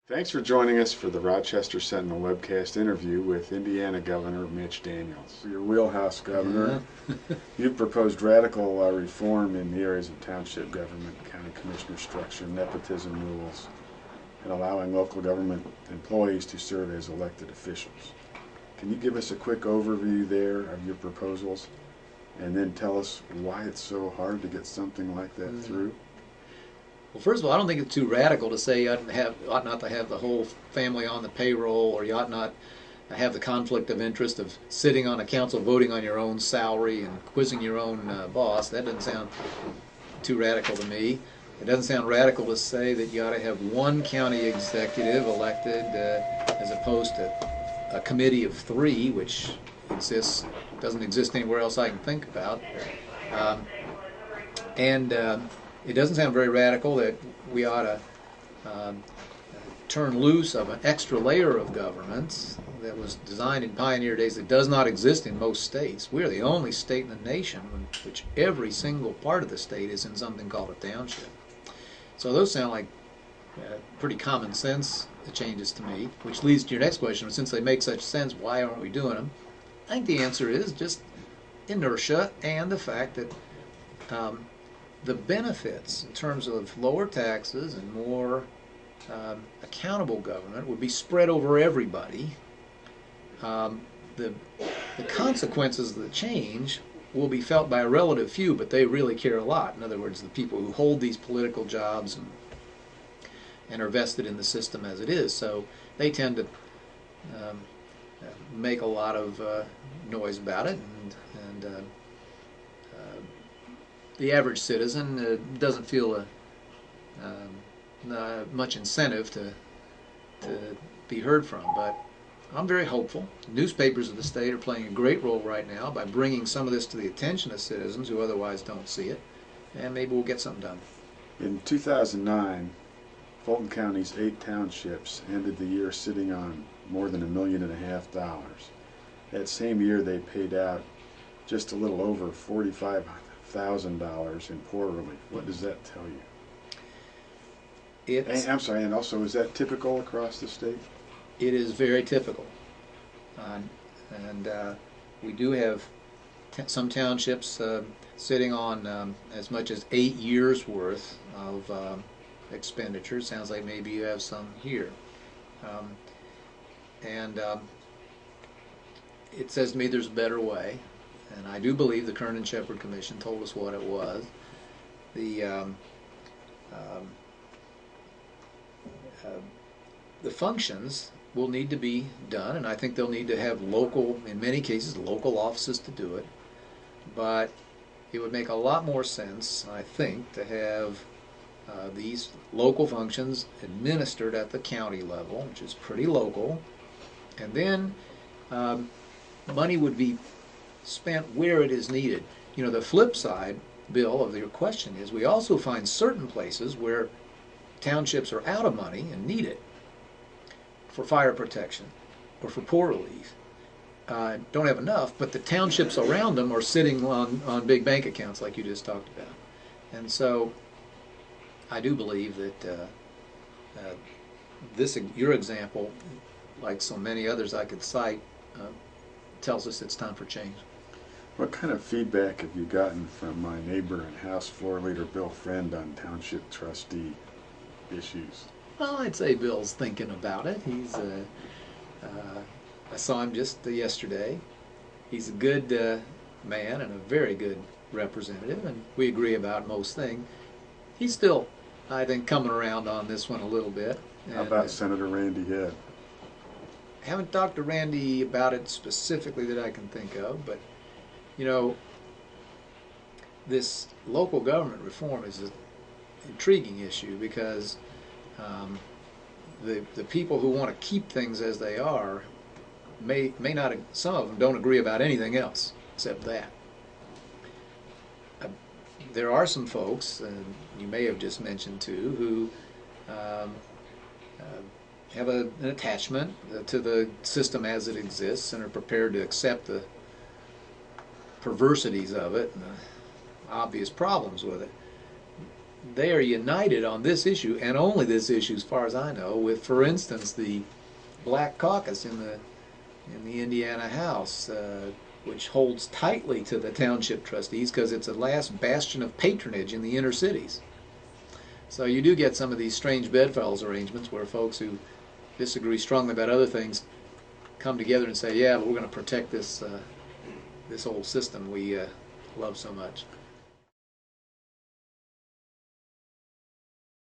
Thanks for joining us for the Rochester Sentinel webcast interview with Indiana Governor Mitch Daniels. Your wheelhouse, Governor. Yeah. You've proposed radical reform in the areas of township government, county commissioner structure, nepotism rules, and allowing local government employees to serve as elected officials. Can you give us a quick overview there of your proposals and then tell us why it's so hard to get something like that through? Well, first of all, I don't think it's too radical to say you ought not to have the whole family on the payroll, or you ought not have the conflict of interest of sitting on a council voting on your own salary and quizzing your own boss. That doesn't sound too radical to me. It doesn't sound radical to say that you ought to have one county executive elected as opposed to a committee of three, which doesn't exist anywhere else I can think about. Um, and It doesn't sound very radical that we ought to turn loose of an extra layer of government that was designed in pioneer days that does not exist in most states. We're the only state in the nation in which every single part of the state is in something called a township. So those sound like pretty common sense changes to me, which leads to your next question. Since they make such sense, why aren't we doing them? I think the answer is just inertia and the fact that the benefits in terms of lower taxes and more accountable government would be spread over everybody. The consequences of the change will be felt by a relative few, but they really care a lot. In other words, the people who hold these political jobs and are vested in the system as it is. So they tend to make a lot of noise about it, and the average citizen doesn't feel much incentive to be heard from. But I'm very hopeful. Newspapers of the state are playing a great role right now by bringing some of this to the attention of citizens who otherwise don't see it, and maybe we'll get something done. In 2009, Fulton County's 8 townships ended the year sitting on more than $1.5 million. That same year they paid out just a little over $45,000 in poor relief. What does that tell you? I'm sorry, and also, is that typical across the state? It is very typical. We do have some townships sitting on as much as 8 years' worth of expenditures. Sounds like maybe you have some here. It says to me there's a better way, and I do believe the Kern and Shepherd Commission told us what it was. The functions will need to be done, and I think they'll need to have local, in many cases, local offices to do it. But it would make a lot more sense, I think, to have these local functions administered at the county level, which is pretty local, and then money would be spent where it is needed. You know, the flip side, Bill, of your question is we also find certain places where townships are out of money and need it for fire protection or for poor relief. Don't have enough, but the townships around them are sitting on big bank accounts like you just talked about. And so I do believe that your example, like so many others I could cite, tells us it's time for change. What kind of feedback have you gotten from my neighbor and House Floor Leader Bill Friend on township trustee issues? Well, I'd say Bill's thinking about it. I saw him just yesterday. He's a good man and a very good representative, and we agree about most things. He's still, I think, coming around on this one a little bit. How about Senator Randy Head? Haven't talked to Randy about it specifically that I can think of, but you know, this local government reform is an intriguing issue because the people who want to keep things as they are may not, some of them don't agree about anything else except that. There are some folks, and you may have just mentioned too, who have an attachment to the system as it exists and are prepared to accept the perversities of it and the obvious problems with it. they are united on this issue, and only this issue, as far as I know, with, for instance, the Black Caucus in the Indiana House, which holds tightly to the township trustees because it's a last bastion of patronage in the inner cities. So you do get some of these strange bedfellows arrangements where folks who disagree strongly about other things come together and say, yeah, but we're going to protect this this old system we love so much.